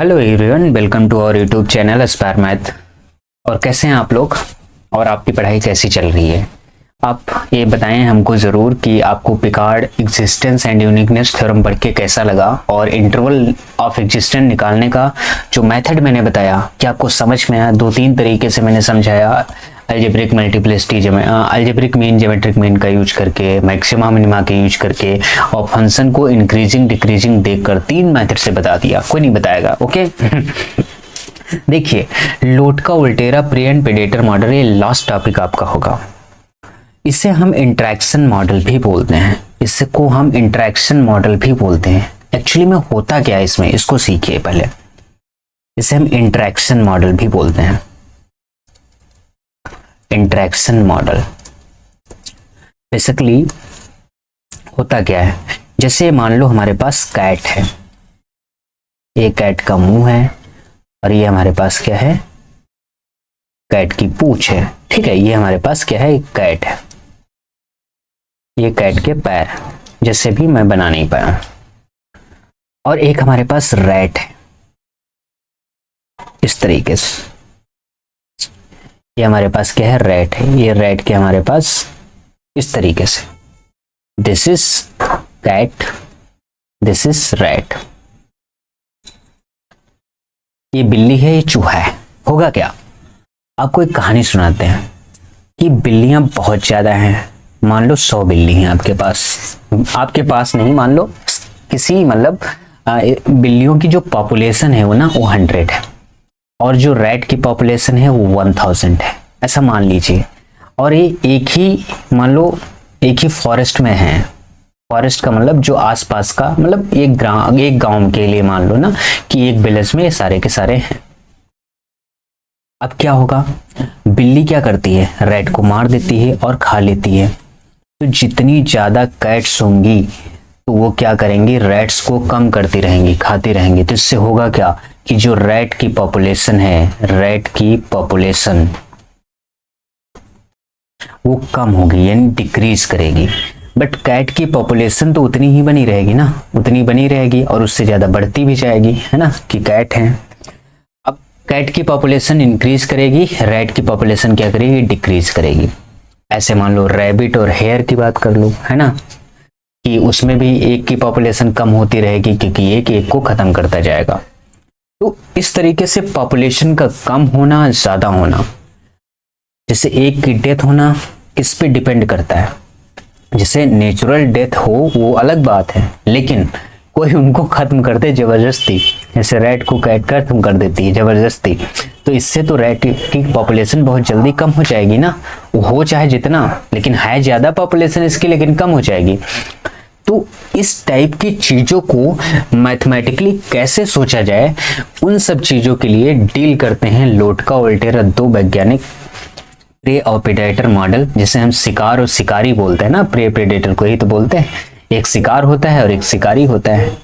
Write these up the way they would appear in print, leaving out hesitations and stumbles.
Hello everyone, welcome to our YouTube channel Aspire Math. और कैसे हैं आप लोग और आपकी पढ़ाई कैसी चल रही है? आप ये बताएं हमको ज़रूर कि आपको Picard existence and uniqueness theorem पढ़ के कैसा लगा, और इंटरवल ऑफ एग्जिस्टेंस निकालने का जो मेथड मैंने बताया क्या आपको समझ में आया? 2-3 तरीके से मैंने समझाया, algebraic multiplicity, algebraic mean, geometric mean का यूज करके, मैक्सिमा मिनिमा के यूज करके, और फंक्शन को इंक्रीजिंग डिक्रीजिंग देखकर 3 मेथड से बता दिया। कोई नहीं बताएगा, ओके? देखिए, लोट का उल्टेरा प्री एंड प्रेडेटर मॉडल, ये लास्ट टॉपिक आपका होगा। इसे हम इंटरेक्शन मॉडल भी बोलते हैं, इसको हम इंटरेक्शन मॉडल भी बोलते हैं। एक्चुअली में होता क्या है इसमें, इसको सीखिए पहले। इसे हम इंटरेक्शन मॉडल भी बोलते हैं, इंटरेक्शन मॉडल। बेसिकली होता क्या है, जैसे मान लो हमारे पास कैट है, ये कैट का मुंह है, और ये हमारे पास क्या है, कैट की पूंछ है। ठीक है, ये हमारे पास क्या है, एक कैट है, ये कैट के पैर, जैसे भी मैं बना नहीं पाया। और एक हमारे पास रैट है, इस तरीके से। ये हमारे पास क्या है, रैट है, ये रैट के हमारे पास इस तरीके से। This is cat, this is rat. ये बिल्ली है, ये चूहा है। होगा क्या, आपको एक कहानी सुनाते हैं कि बिल्लियां बहुत ज्यादा हैं। मान लो 100 बिल्ली हैं आपके पास नहीं, मान लो किसी मतलब बिल्लियों की जो पॉपुलेशन है वो ना, वो 100 है, और जो रैट की पॉपुलेशन है वो 1000 है, ऐसा मान लीजिए। और ये एक ही, मान लो एक ही फॉरेस्ट में है। फॉरेस्ट का मतलब जो आसपास का, मतलब एक गांव के लिए मान लो ना कि एक विलेज में ये सारे के सारे हैं। अब क्या होगा, बिल्ली क्या करती है, रैट को मार देती है और खा लेती है। तो जितनी ज्यादा कैट्स होंगी तो वो क्या करेंगी, रैट्स को कम करती रहेंगी, खाती रहेंगी। तो इससे होगा क्या कि जो रैट की पॉपुलेशन है, रैट की पॉपुलेशन वो कम होगी, यानी डिक्रीज करेगी। बट कैट की पॉपुलेशन तो उतनी ही बनी रहेगी ना, उतनी बनी रहेगी, और उससे ज्यादा बढ़ती भी जाएगी, है ना, कि कैट है। अब कैट की पॉपुलेशन इंक्रीज करेगी, रैट की पॉपुलेशन क्या करेगी, डिक्रीज करेगी। ऐसे मान लो रैबिट और हेयर की बात कर लो, है ना, कि उसमें भी एक की पॉपुलेशन कम होती रहेगी, क्योंकि एक को खत्म करता जाएगा। तो इस तरीके से पॉपुलेशन का कम होना, ज्यादा होना, जैसे एक की डेथ होना किस पे डिपेंड करता है। जैसे नेचुरल डेथ हो वो अलग बात है, लेकिन कोई उनको खत्म करते जबरदस्ती, जैसे रैट को कैट खत्म कर देती है जबरदस्ती, तो इससे तो रैट की पॉपुलेशन बहुत जल्दी कम हो जाएगी ना। वो हो चाहे जितना, लेकिन है ज्यादा पॉपुलेशन इसकी, लेकिन कम हो जाएगी। तो इस टाइप की चीजों को मैथमेटिकली कैसे सोचा जाए, उन सब चीजों के लिए डील करते हैं लोट का उल्टेरा 2 वैज्ञानिक प्रे और प्रेडेटर मॉडल, जिसे हम शिकार और शिकारी बोलते हैं ना। प्रे प्रेडेटर को ही तो बोलते हैं, एक शिकार होता है और एक शिकारी होता है।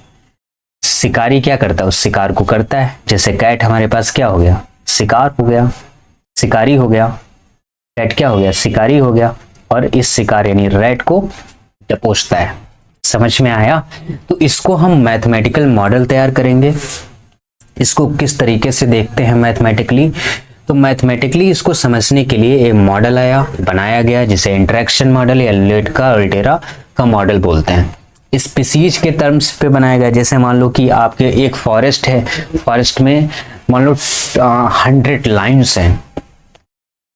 शिकारी क्या करता है, उस शिकार को करता है। जैसे कैट हमारे पास क्या हो गया, शिकार हो गया, शिकारी हो गया। कैट क्या हो गया, शिकारी हो गया, और इस शिकार यानी रैट को दबोचता है। समझ में आया? तो इसको हम मैथमेटिकल मॉडल तैयार करेंगे। इसको किस तरीके से देखते हैं मैथमेटिकली, तो मैथमेटिकली इसको समझने के लिए एक मॉडल बनाया गया, जिसे इंटरेक्शन मॉडल या लोट का उल्टेरा का मॉडल बोलते हैं। स्पीसीज के टर्म्स पे बनाया गया। जैसे मान लो कि आपके एक फॉरेस्ट है, फॉरेस्ट में मान लो 100 लाइन्स हैं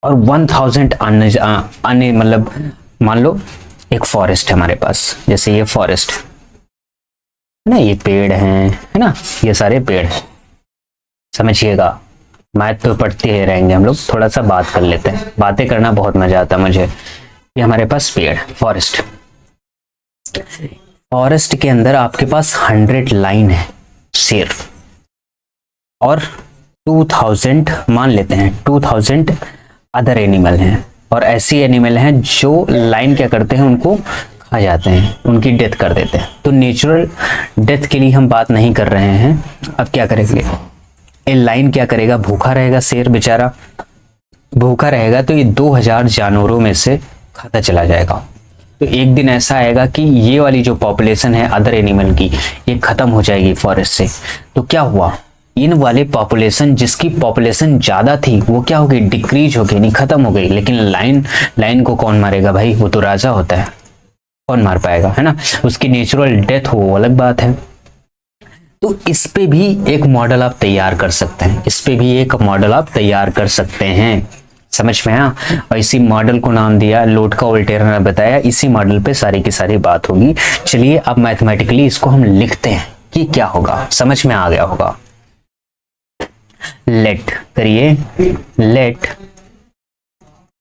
और 1000 अन्य, मतलब मान लो एक फॉरेस्ट है हमारे पास, जैसे ये फॉरेस्ट है ना, ये पेड़ हैं, है ना, ये सारे पेड़ हैं। समझिएगा, मैथ तो पढ़ते ही रहेंगे हम लोग, थोड़ा सा बात कर लेते हैं। बातें करना बहुत मजा आता है मुझे। ये हमारे पास पेड़, फॉरेस्ट के अंदर आपके पास 100 लाइन है सिर्फ, और 2000 मान लेते हैं, 2000 अदर एनिमल हैं, और ऐसी एनिमल हैं जो लाइन क्या करते हैं, उनको खा जाते हैं, उनकी डेथ कर देते हैं। तो नेचुरल डेथ के लिए हम बात नहीं कर रहे हैं। अब क्या करेंगे, ये लाइन क्या करेगा, भूखा रहेगा, शेर बेचारा भूखा रहेगा, तो ये 2000 जानवरों में से खाता चला जाएगा। तो एक दिन ऐसा आएगा कि ये वाली जो पॉपुलेशन है अदर एनिमल की, ये खत्म हो जाएगी फॉरेस्ट से। तो क्या हुआ, इन वाले पॉपुलेशन, जिसकी पॉपुलेशन ज्यादा थी वो क्या हो गई, डिक्रीज हो गई, नहीं खत्म हो गई। लेकिन लाइन को कौन मारेगा भाई, वो तो राजा होता है, कौन मार पाएगा, है ना। उसकी नेचुरल डेथ हो वो अलग बात है। तो इस पे भी एक मॉडल आप तैयार कर सकते हैं, इस पे भी एक मॉडल आप तैयार कर सकते हैं, समझ में आया। और इसी मॉडल को नाम दिया लोड का वोल्टेयर ने बताया, इसी मॉडल पे सारी की सारी बात होगी। चलिए अब मैथमेटिकली इसको हम लिखते हैं कि क्या होगा, समझ में आ गया होगा। लेट करिए, लेट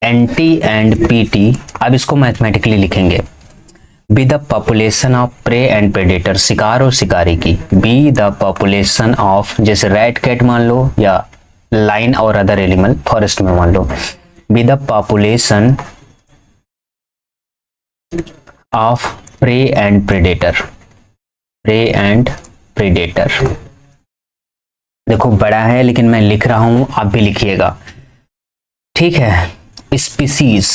एनटी एंड पीटी, अब इसको मैथमेटिकली लिखेंगे। Be the population of prey and predator, शिकार और शिकारी की। बी द पॉपुलेशन ऑफ, जैसे रैट कैट मान लो या लाइन और अदर एनिमल फॉरेस्ट में मान लो। Be the population of prey and predator, prey and predator. देखो बड़ा है लेकिन मैं लिख रहा हूं, आप भी लिखिएगा, ठीक है। स्पीसीज,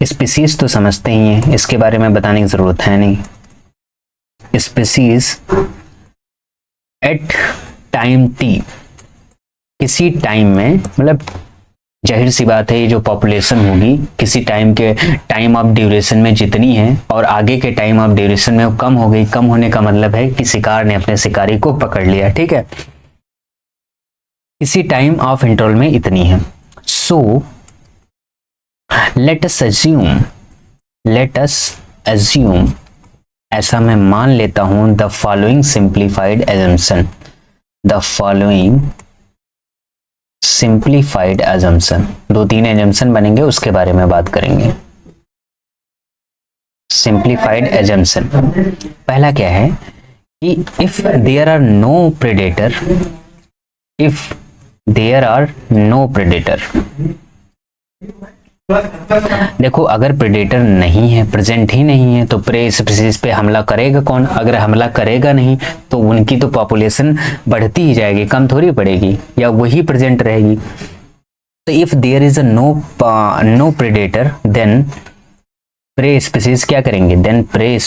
स्पीसीज तो समझते ही हैं, इसके बारे में बताने की जरूरत है नहीं। स्पीसीज एट टाइम टी, किसी टाइम में, मतलब जाहिर सी बात है ये जो पॉपुलेशन होगी किसी टाइम के, टाइम ऑफ ड्यूरेशन में जितनी है और आगे के टाइम ऑफ ड्यूरेशन में वो कम हो गई। कम होने का मतलब है कि शिकार ने अपने शिकारी को पकड़ लिया, ठीक है। इसी टाइम ऑफ इंटरवल में इतनी है। सो लेट अस अज्यूम, ऐसा मैं मान लेता हूं, the following simplified assumption, the following simplified assumption, 2-3 assumption बनेंगे उसके बारे में बात करेंगे। सिंप्लीफाइड एजम्पशन पहला क्या है कि if there are no predator, if there are no predator, देखो अगर प्रेडेटर नहीं है, प्रेजेंट ही नहीं है, तो प्रे स्पीसीज पे हमला करेगा कौन। अगर हमला करेगा नहीं तो उनकी तो पॉपुलेशन बढ़ती ही जाएगी, कम थोड़ी पड़ेगी, या वही प्रेजेंट रहेगी। तो if there is a no predator, then prey species क्या करेंगे, then prey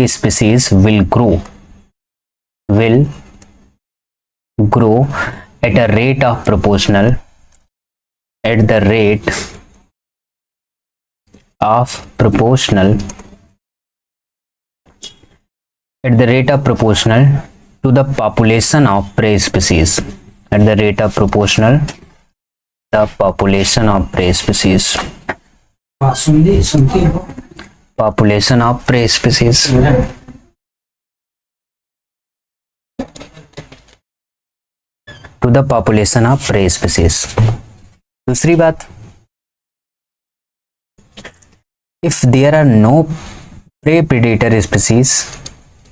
species will grow at a rate of proportional, at the rate of proportional to the population of prey species, at the rate of proportional the population of prey species, population of prey species, to the population of prey species। दूसरी बात, if there are no prey predator species,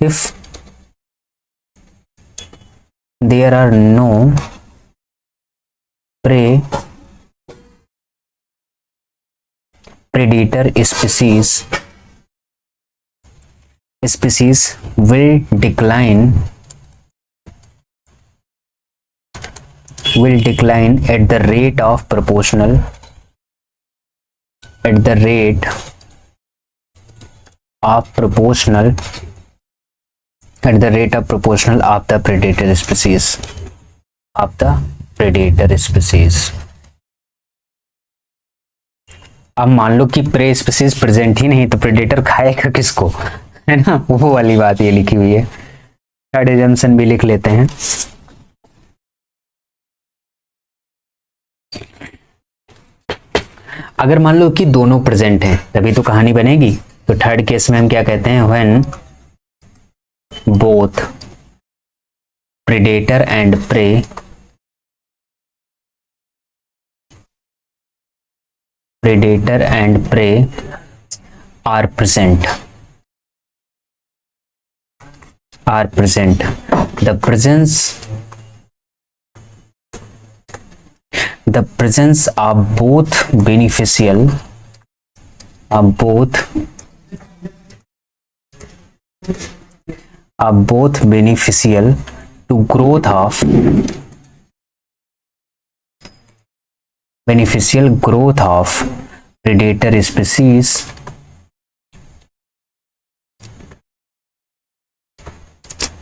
if there are no prey predator species will decline at the rate of proportional, at the rate of proportional of the predator species, of the predator species। अब मान लो कि pray species present ही नहीं तो predator खाएगा किसको, है ना, वो वाली बात ये लिखी हुई है। थर्ड एजम्पशन भी लिख लेते हैं। अगर मान लो कि दोनों प्रेजेंट हैं तभी तो कहानी बनेगी। तो थर्ड केस में हम क्या कहते हैं, when both predator and prey are present, the presence of both beneficial to growth of predator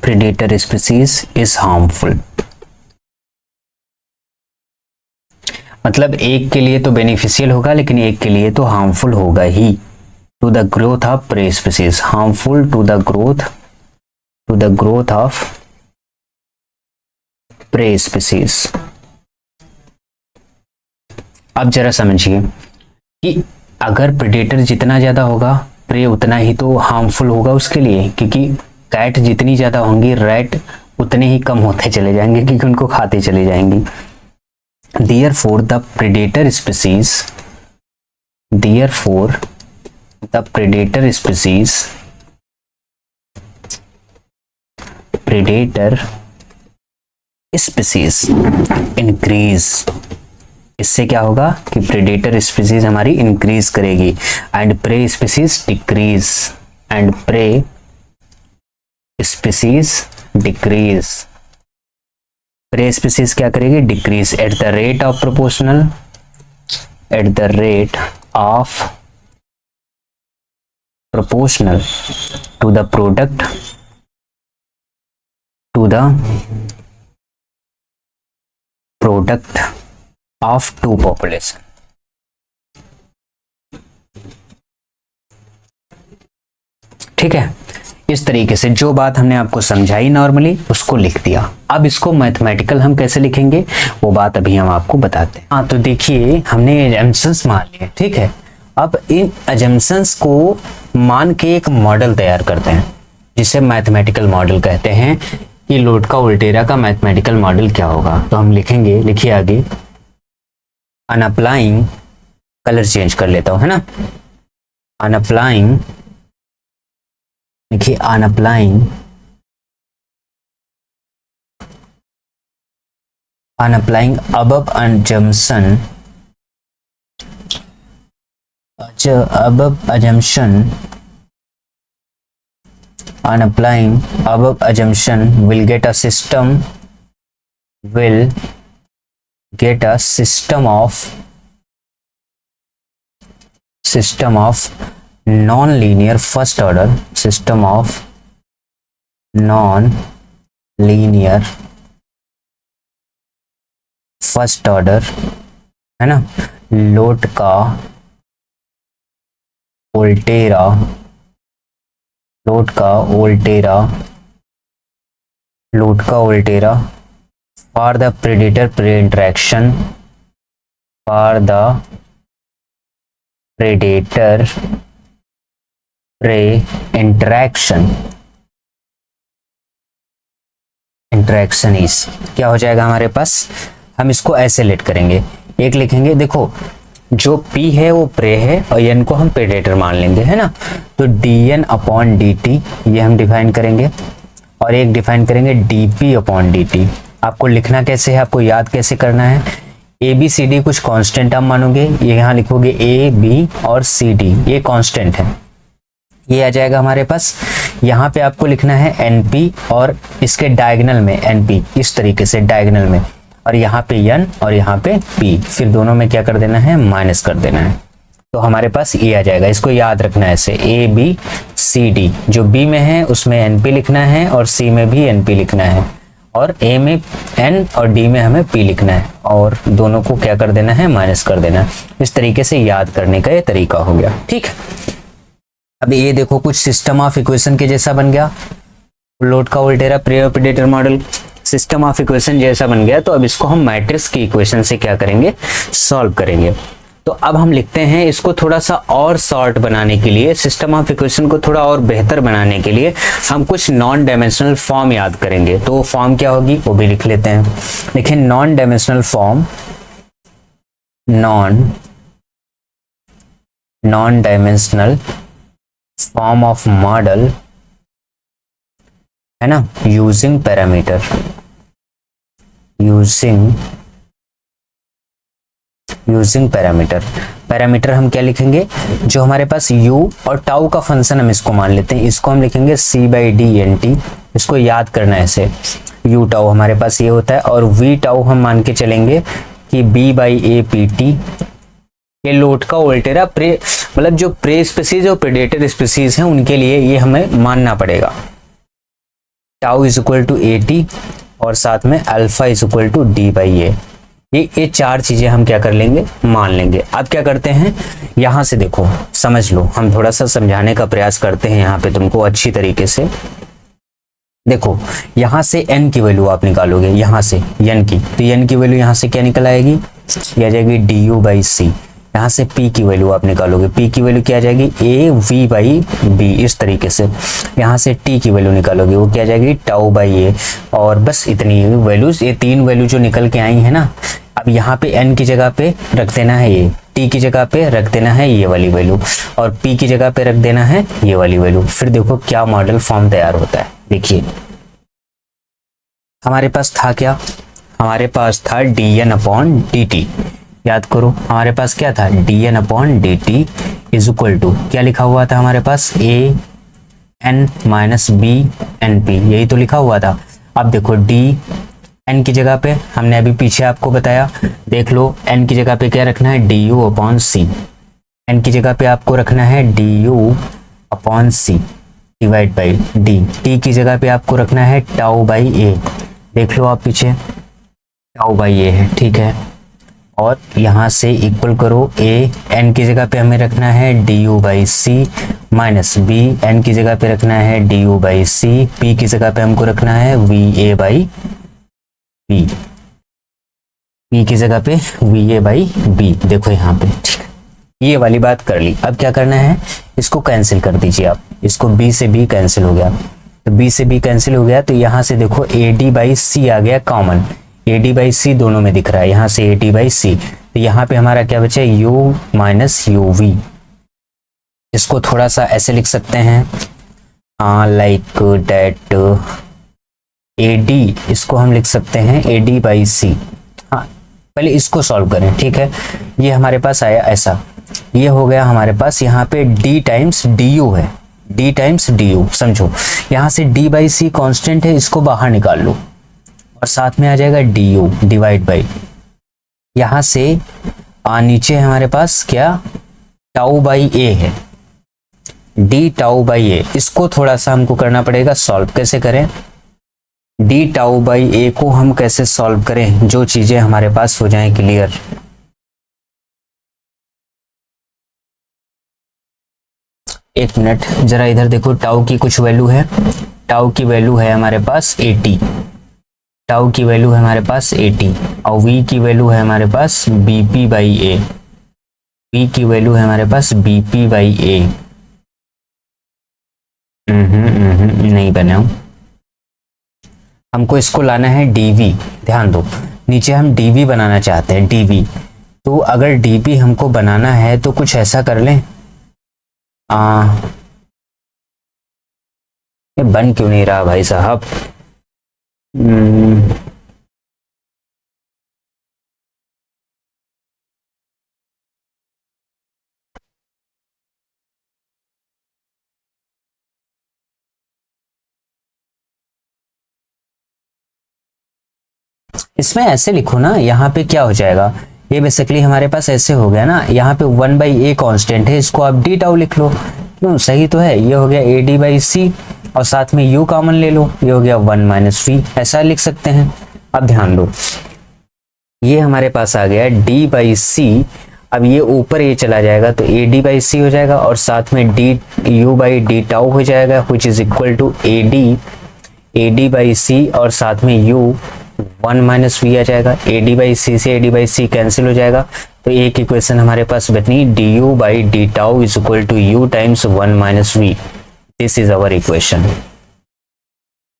predator species is harmful। मतलब एक के लिए तो बेनिफिशियल होगा लेकिन एक के लिए तो हार्मफुल होगा ही। To the growth of prey species, harmful to the growth of prey species. अब जरा समझिए कि अगर प्रेडेटर जितना ज्यादा होगा प्रे उतना ही तो हार्मफुल होगा उसके लिए, क्योंकि कैट जितनी ज्यादा होंगी रैट उतने ही कम होते चले जाएंगे क्योंकि उनको खाते चले जाएंगी। Therefore the predator species increase। इससे क्या होगा कि प्रेडेटर स्पीसीज हमारी इंक्रीज करेगी and prey species decrease. Prey species क्या करेगी? Decrease at the rate of proportional to the product of two population. ठीक है, इस तरीके से जो बात हमने आपको समझाई नॉर्मली उसको लिख दिया। अब इसको मैथमेटिकल हम कैसे लिखेंगे वो बात अभी हम आपको बताते हैं। हाँ, तो देखिए हमने एजम्पशंस मान लिए, ठीक है। अब इन एजम्पशंस को मान के एक मॉडल तैयार करते हैं जिसे मैथमेटिकल मॉडल कहते हैं कि लोड का उल्टेरा का मैथमेटिकल मॉडल क्या होगा। तो हम लिखेंगे, लिखिए आगे, अनअप्लाइंग, कलर चेंज कर लेता हूं, है ना। अनअप्लाइंग, देखिए अनअप्लाइंग above assumption will get a system of non-linear first order, है ना, लोड का उल्टेरा for the predator-prey interaction, interaction is क्या हो जाएगा हमारे पास। हम इसको ऐसे लेट करेंगे, एक लिखेंगे, देखो जो P है वो प्रे है और N को हम प्रेडेटर मान लेंगे, है ना। तो dN/dt ये हम डिफाइन करेंगे और एक डिफाइन करेंगे dP/dt। आपको लिखना कैसे है, आपको याद कैसे करना है, ABCD कुछ कांस्टेंट आप मानोगे, ये यहाँ लिखोगे AB और CD, ये कांस्टेंट है, ये आ जाएगा हमारे पास। यहाँ पे आपको लिखना है NP और इसके डायगोनल में NP, इस तरीके से डायगोनल में, और यहाँ पे N और यहाँ पे P, फिर दोनों में क्या कर देना है, माइनस कर देना है। तो हमारे पास ये आ जाएगा, इसको याद रखना है ऐसे ABCD। जो B में है उसमें NP लिखना है और C में भी NP लिखना है और A में N और D में हमें P लिखना है और दोनों को क्या कर देना है, माइनस कर देना है। इस तरीके से याद करने का ये तरीका हो गया, ठीक है। अब ये देखो कुछ सिस्टम ऑफ इक्वेशन के जैसा बन गया, लोड का उल्टेरा प्रे और predator model system of equation जैसा बन गया। तो अब इसको हम मैट्रिक्स की इक्वेशन से क्या करेंगे, सॉल्व करेंगे। तो अब हम लिखते हैं इसको थोड़ा सा और शॉर्ट बनाने के लिए, सिस्टम ऑफ इक्वेशन को थोड़ा और बेहतर बनाने के लिए हम कुछ नॉन डायमेंशनल फॉर्म याद करेंगे। तो वो फॉर्म क्या होगी वो भी लिख लेते हैं। देखिए non dimensional form, non dimensional form of model, है ना, यूजिंग पैरामीटर, यूजिंग पैरामीटर हम क्या लिखेंगे, जो हमारे पास u और टाउ का फंक्शन हम इसको मान लेते हैं, इसको हम लिखेंगे c/d/nt। इसको याद करना है ऐसे, u टाउ हमारे पास ये होता है और v टाउ हम मान के चलेंगे कि b/a/pt। ये लोड का उल्टेरा प्रे, मतलब जो प्रे स्पीसीज और प्रेडेटर स्पीसीज हैं उनके लिए ये हमें मानना पड़ेगा। Tau is equal to A T और साथ में alpha is equal to D by A. ये चार चीजें हम क्या कर लेंगे, मान लेंगे। अब क्या करते हैं, यहां से देखो समझ लो, हम थोड़ा सा समझाने का प्रयास करते हैं यहाँ पे तुमको अच्छी तरीके से। देखो यहां से n की वैल्यू आप निकालोगे, यहां से n की, तो n की वैल्यू यहां से क्या निकल आएगी, ये आ जाएगी डी यू बाई सी। यहाँ से p की वैल्यू आप निकालोगे, p की वैल्यू क्या आ जाएगी, ए वी बाई बी, इस तरीके से। यहाँ से t की वैल्यू निकालोगे, वो क्या आ जाएगी, टाउ बाई ए। और बस इतनी वैल्यूज, ये तीन वैल्यू जो निकल के आई है ना, अब यहाँ पे n की जगह पे रख देना है ये, t की जगह पे रख देना है ये वाली वैल्यू, और p की जगह पे रख देना है ये वाली वैल्यू। फिर देखो क्या मॉडल फॉर्म तैयार होता है। देखिए हमारे पास था क्या, हमारे पास था dn अपॉन dt। याद करो हमारे पास क्या था, dn upon dt is equal to क्या लिखा हुआ था हमारे पास, a n minus B N P, यही तो लिखा हुआ था। अब देखो d n की जगह पे हमने अभी पीछे आपको बताया, देख लो n की जगह पे क्या रखना है, du अपॉन सी। n की जगह पे आपको रखना है du upon C divide by D. t की जगह पे आपको रखना है टाउ बाई ए, देख लो आप पीछे टाउ बाई ए है, ठीक है। और यहाँ से इक्वल करो a, n की जगह पे हमें रखना है du by C minus b, n की जगह पे रखना है du बाई सी, p की जगह पे हमको रखना है va बाई b, p की जगह पे va बाई b। देखो यहाँ पे, ठीक, ये वाली बात कर ली। अब क्या करना है, इसको कैंसिल कर दीजिए आप, इसको b से b कैंसिल हो गया, तो b से b कैंसिल हो गया, तो यहाँ से देखो ad बाई सी आ गया कॉमन, ad बाई सी दोनों में दिख रहा है, यहाँ से ad बाई सी, तो यहाँ पे हमारा क्या बचा, u माइनस यू वी। इसको थोड़ा सा ऐसे लिख सकते हैं, लाइक डेट ad, इसको हम लिख सकते हैं ad बाई सी। हाँ पहले इसको सॉल्व करें, ठीक है। ये हमारे पास आया ऐसा, ये हो गया हमारे पास, यहाँ पे d टाइम्स du है, d टाइम्स du, समझो यहाँ से d बाई सी कॉन्स्टेंट है, इसको बाहर निकाल लो और साथ में आ जाएगा du डिवाइड बाई, यहाँ से नीचे हमारे पास क्या, टाउ बाई ए है, d टाउ बाई ए। इसको थोड़ा सा हमको करना पड़ेगा सॉल्व, कैसे करें, d टाउ बाई ए को हम कैसे सॉल्व करें, जो चीजें हमारे पास हो जाएं क्लियर। एक मिनट जरा इधर देखो, टाउ की कुछ वैल्यू है, टाउ की वैल्यू है हमारे पास 80, टाउ की वैल्यू है हमारे पास 80, और v की वैल्यू है हमारे पास bp बाई ए, v की वैल्यू है हमारे पास bp बाई ए। नहीं बना, हमको इसको लाना है dv, ध्यान दो नीचे हम dv बनाना चाहते हैं, dv। तो अगर dv हमको बनाना है तो कुछ ऐसा कर लें, ये बन क्यों नहीं रहा भाई साहब, इसमें ऐसे लिखो ना, यहाँ पे क्या हो जाएगा, ये बेसिकली हमारे पास ऐसे हो गया ना, यहाँ पे 1 बाई ए कॉन्स्टेंट है, इसको आप डी टाउ लिख लो, क्यों सही तो है। ये हो गया ए डी बाई सी और साथ में u कॉमन ले लो, ये हो गया 1 माइनस वी, ऐसा लिख सकते हैं। अब ध्यान दो, ये हमारे पास आ गया d बाई सी, अब ये ऊपर ये चला जाएगा तो ए डी बाई सी हो जाएगा और साथ में D U by D tau हो जाएगा, which is equal to A D by C और साथ में u 1 माइनस वी आ जाएगा, ए डी बाई सी से A D by C cancel हो जाएगा, तो एक इक्वेशन हमारे पास बनी D U by D tau is equal to U times 1 minus V. This is our equation.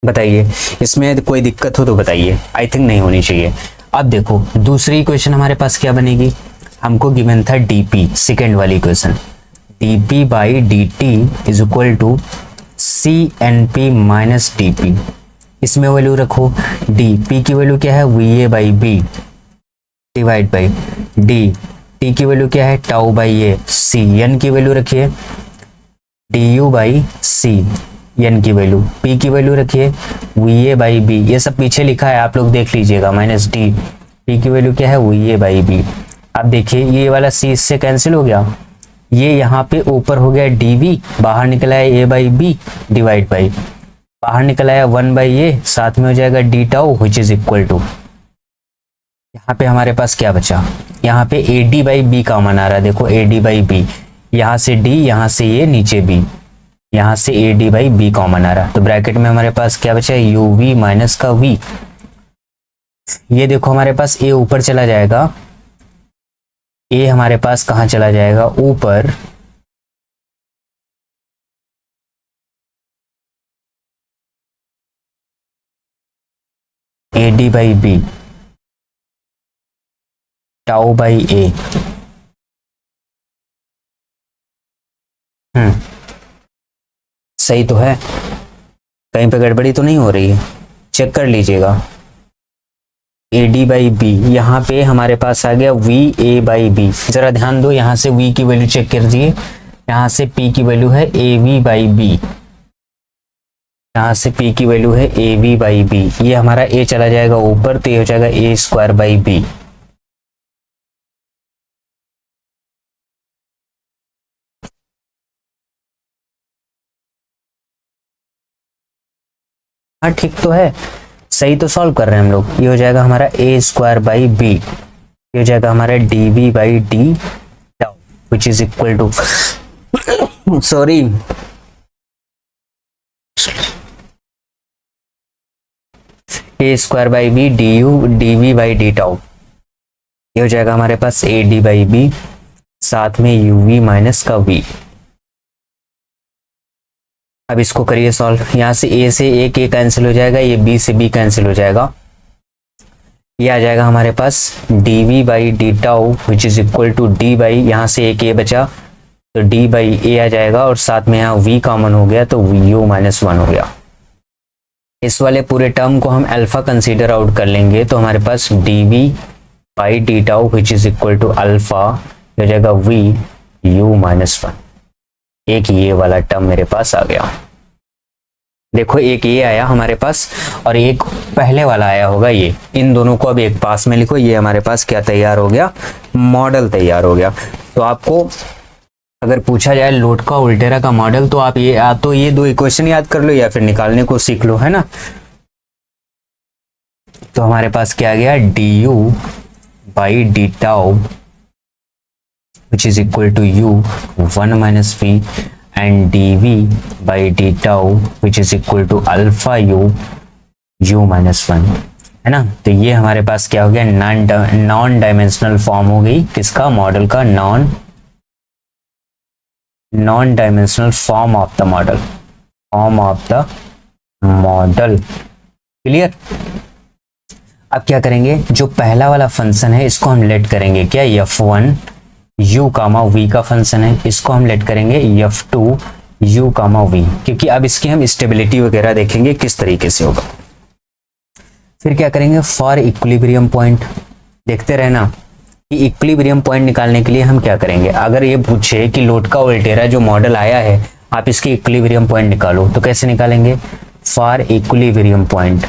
बताइए इसमें कोई दिक्कत हो तो बताइए, आई थिंक नहीं होनी चाहिए। अब देखो दूसरी इक्वेशन हमारे पास क्या बनेगी, हमको गिवन था dp, सेकेंड वाली equation, dp by dt is equal to C N P minus D P. इसमें वैल्यू रखो, डी की वैल्यू क्या है, V A by B divide by T की वैल्यू क्या है, tau by A, C N की वैल्यू रखिए D U by C, N की वैल्यू, पी की वैल्यू रखिए वी ए बाई बी, ये सब पीछे लिखा है आप लोग देख लीजिएगा, माइनस डी, पी की वैल्यू क्या है, वी ए बाई बी। अब देखिए ये वाला सी इससे कैंसिल हो गया, ये यहाँ पे ऊपर हो गया dv, बाहर निकला है a by B divide by बाहर निकल आया 1/a, साथ में हो जाएगा D tau which is equal to, यहाँ पे हमारे पास क्या बचा, यहाँ पे A D by B common आ रहा है, देखो ए डी बाई बी, यहाँ से डी, यहाँ से ये नीचे बी, यहाँ से A D by B common आ रहा है, तो ब्रैकेट में हमारे पास क्या बचा, यू वी माइनस का वी। ये देखो हमारे पास ए ऊपर चला जाएगा, ए हमारे पास कहाँ चला जाएगा, ऊपर, A D by B tau by A. सही तो है, कहीं पे गड़बड़ी तो नहीं हो रही है, चेक कर लीजिएगा। ए डी बाई बी, यहाँ पे हमारे पास आ गया वी ए बाई बी, जरा ध्यान दो, यहाँ से वी की वैल्यू चेक कर दिए, यहाँ से पी की वैल्यू है ए वी बाई बी, यहाँ से पी की वैल्यू है ए वी बाई बी, ये हमारा ए चला जाएगा ऊपर, तो ये हो जाएगा ए स्क्वायर बाई बी। हाँ ठीक तो है, सही तो सॉल्व कर रहे हैं हम लोग। ये हो जाएगा हमारा ए स्क्वायर बाई बी, ये हो जाएगा हमारा D V by D tau which is equal to, sorry, A square by B D U D V by D tau, ये हो जाएगा हमारे पास ए डी बाई बी, साथ में यू वी माइनस का वी। अब इसको करिए सॉल्व, यहाँ से ए से ए के कैंसिल हो जाएगा, ये बी से बी कैंसिल हो जाएगा, ये आ जाएगा हमारे पास D V by D tau which is equal to D by, यहाँ से एक ए बचा तो डी बाई ए आ जाएगा, और साथ में यहाँ वी कॉमन हो गया तो यू माइनस 1 हो गया। इस वाले पूरे टर्म को हम अल्फा कंसीडर आउट कर लेंगे, तो हमारे पास D V by D tau which is equal to alpha हो जाएगा वी यू माइनस 1। एक ये वाला टर्म मेरे पास आ गया, देखो एक ये आया हमारे पास और एक पहले वाला आया होगा ये, इन दोनों को अब एक पास में लिखो, ये हमारे पास क्या तैयार हो गया, मॉडल तैयार हो गया। तो आपको अगर पूछा जाए लोड का उल्टेरा का मॉडल, तो आप ये तो ये दो इक्वेशन याद कर लो या फिर निकालने को सीख लो, है ना। तो हमारे पास क्या आ गया, D U by D tau which is equal to u 1 minus v and dv by d tau which is equal to alpha u minus 1, है ना। तो ये हमारे पास क्या हो गया, नॉन डायमेंशनल फॉर्म हो गई किसका, मॉडल का, non dimensional form of the model, clear. अब क्या करेंगे, जो पहला वाला फंक्शन है इसको हम लेट करेंगे क्या, f1 u कामा v का फंक्शन है, इसको हम लेट करेंगे f2 u कामा v, क्योंकि अब इसकी हम स्टेबिलिटी वगैरह देखेंगे किस तरीके से होगा। फिर क्या करेंगे, फॉर इक्विलिब्रियम पॉइंट, देखते रहना कि इक्विलिब्रियम पॉइंट निकालने के लिए हम क्या करेंगे। अगर ये पूछे कि लोड का उल्टेरा जो मॉडल आया है आप इसके इक्विलिब्रियम पॉइंट निकालो, तो कैसे निकालेंगे, for equilibrium point.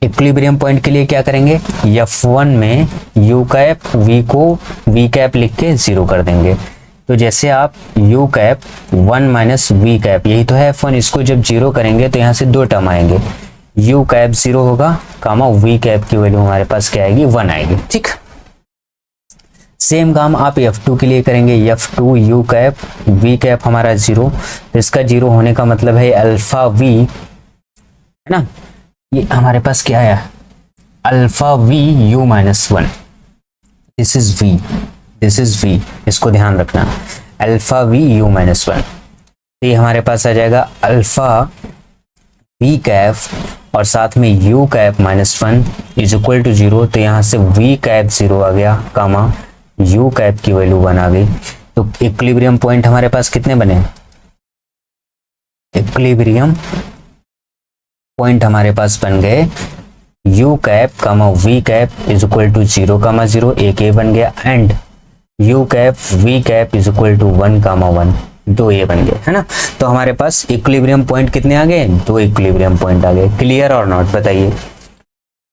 Equilibrium point के लिए क्या करेंगे, f1 में u कैप v को v कैप लिख के 0 कर देंगे। तो जैसे आप u cap 1 minus V cap, यही तो है f1, इसको जब 0 करेंगे तो यहाँ से दो टर्म आएंगे, u कैप 0 होगा कामा v कैप की वैल्यू हमारे पास क्या आएगी, 1 आएगी, ठीक। सेम काम आप f2 के लिए करेंगे, f2 u cap v cap हमारा 0, तो इसका 0 होने का मतलब है अल्फा v, है ना। ये हमारे पास क्या है, alpha V U minus 1, this is V, इसको ध्यान रखना, अल्फा वी यू माइनस 1। तो ये हमारे पास आ जाएगा अल्फा वी कैप और साथ में U cap minus 1 is equal to 0, तो यहाँ से वी कैप 0 आ गया कामा यू कैप की वैल्यू 1 आ गई। तो इक्विलिब्रियम पॉइंट हमारे पास कितने बने, इक्विलिब्रियम पॉइंट हमारे पास बन गए u cap comma v cap is equal to 0 comma 0, एक ए बन गया, and u cap v cap is equal to 1 comma 1, दो ये बन गए, है ना। तो हमारे पास इक्विलिब्रियम पॉइंट कितने आ गए, दो इक्विलिब्रियम पॉइंट आ गए। क्लियर और नॉट, बताइए।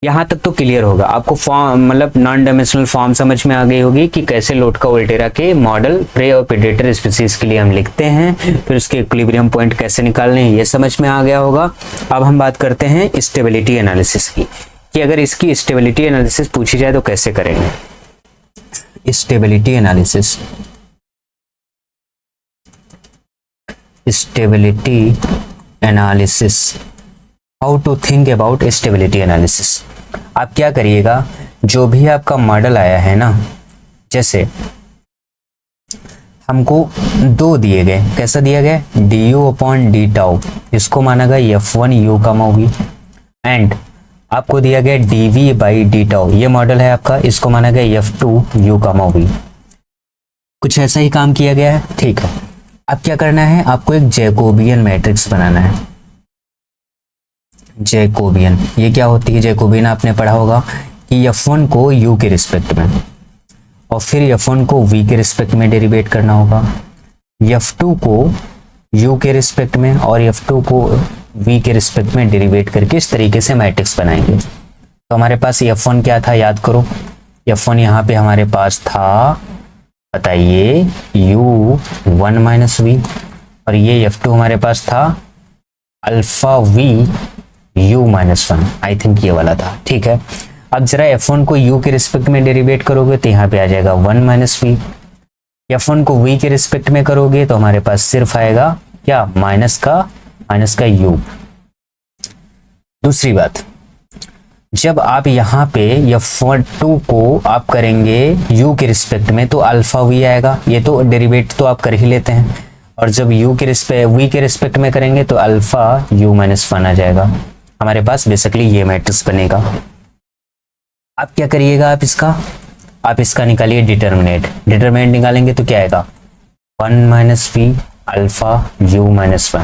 यहाँ तक तो क्लियर होगा आपको, फॉर्म मतलब नॉन डायमेंशनल फॉर्म समझ में आ गई होगी कि कैसे लोटका वोल्टेरा के मॉडल प्रे और प्रेडेटर स्पीसीज के लिए हम लिखते हैं, फिर उसके इक्विलिब्रियम पॉइंट कैसे निकालने हैं ये समझ में आ गया होगा। अब हम बात करते हैं स्टेबिलिटी एनालिसिस की, कि अगर इसकी स्टेबिलिटी एनालिसिस पूछी जाए तो कैसे करेंगे। Stability analysis, stability analysis, how to think about stability analysis. आप क्या करिएगा, जो भी आपका मॉडल आया है ना, जैसे हमको दो दिए गए, कैसा दिया गया, du अपॉन डी टाउ, इसको माना गया f1 u का v, एंड आपको दिया गया dv बाई डी टाउ, ये मॉडल है आपका, इसको माना गया f2 u का v। कुछ ऐसा ही काम किया गया है, ठीक है। अब क्या करना है, आपको एक जैकोबियन मैट्रिक्स बनाना है। जैकोबियन, ये क्या होती है जैकोबियन, आपने पढ़ा होगा कि f1 को u के रिस्पेक्ट में और फिर f1 को v के रिस्पेक्ट में डेरिवेट करना होगा, f2 को u के रिस्पेक्ट में और f2 को v के रिस्पेक्ट में डेरिवेट करके इस तरीके से मैट्रिक्स बनाएंगे। तो हमारे पास f1 क्या था, याद करो, f1 यहाँ पे हमारे पास था, बताइए, u1 माइनस वी, और ये f2 हमारे पास था alpha v u minus 1, I think ये वाला था, ठीक है। अब जरा f1 को u के रिस्पेक्ट में डेरिवेट करोगे तो यहाँ पे आ जाएगा 1 माइनस वी, f1 को v के रिस्पेक्ट में करोगे तो हमारे पास सिर्फ आएगा क्या, माइनस का u। दूसरी बात, जब आप यहाँ पे f2 को आप करेंगे u के रिस्पेक्ट में तो अल्फा v आएगा, ये तो डेरिवेट तो आप कर ही लेते हैं, और जब v के रिस्पेक्ट में करेंगे तो अल्फा u माइनस 1 आ जाएगा। हमारे पास बेसिकली ये मैट्रिक्स बनेगा। अब क्या करिएगा, आप इसका निकालिए डिटरमिनेंट निकालेंगे तो क्या आएगा, 1 minus V alpha u minus 1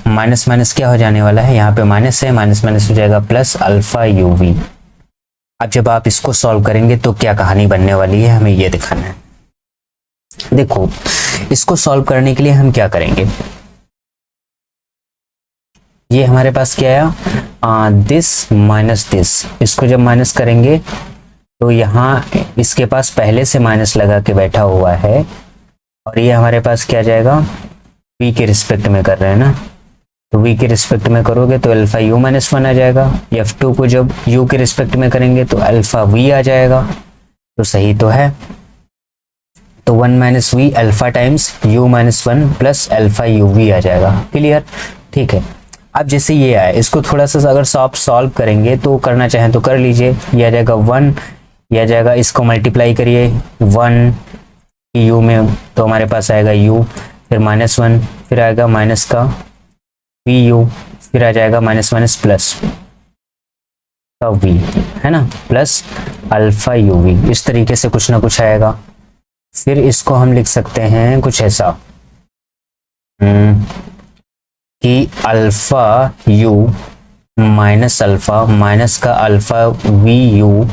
minus क्या हो जाने वाला है, यहाँ पे माइनस है, माइनस हो जाएगा प्लस अल्फा u v। अब जब आप इसको सॉल्व करेंगे तो क्या कहानी बनने वाली है, हमें ये दिखाना है। देखो, इसको सॉल्व करने के लिए हम क्या करेंगे, ये हमारे पास क्या आया, दिस माइनस दिस, इसको जब माइनस करेंगे तो यहाँ इसके पास पहले से माइनस लगा के बैठा हुआ है, और ये हमारे पास क्या जाएगा, v के रिस्पेक्ट में कर रहे हैं ना, तो v के रिस्पेक्ट में करोगे तो अल्फा u माइनस 1 आ जाएगा, f2 को जब u के रिस्पेक्ट में करेंगे तो अल्फा v आ जाएगा, तो सही तो है। तो 1 minus V alpha times u minus 1 plus alpha u v आ जाएगा, क्लियर, ठीक है। अब जैसे ये आया, इसको थोड़ा सा अगर आप सॉल्व करेंगे तो करना चाहें तो कर लीजिए, ये आ जाएगा 1, ये आ जाएगा, इसको मल्टीप्लाई करिए 1 u में तो हमारे पास आएगा u, फिर माइनस 1, फिर आएगा माइनस का vu, फिर आ जाएगा माइनस प्लस का v, है ना, प्लस अल्फा u v, इस तरीके से कुछ ना कुछ आएगा। फिर इसको हम लिख सकते हैं कुछ ऐसा कि alpha u minus alpha minus का अल्फा v u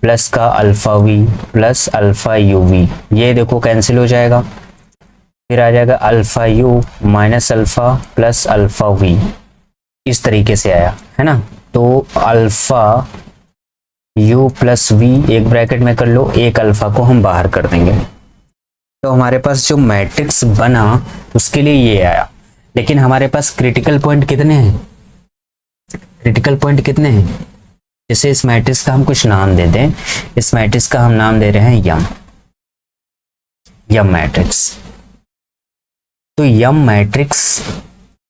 प्लस का alpha v plus alpha u v, ये देखो कैंसिल हो जाएगा, फिर आ जाएगा alpha u minus alpha plus alpha v, इस तरीके से आया, है ना। तो अल्फा u प्लस v एक ब्रैकेट में कर लो, एक अल्फा को हम बाहर कर देंगे, तो हमारे पास जो मैट्रिक्स बना उसके लिए ये आया। लेकिन हमारे पास क्रिटिकल पॉइंट कितने हैं, जैसे इस मैट्रिक्स का हम कुछ नाम दे दें, इस मैट्रिक्स का हम नाम दे रहे हैं यम मैट्रिक्स। तो यम मैट्रिक्स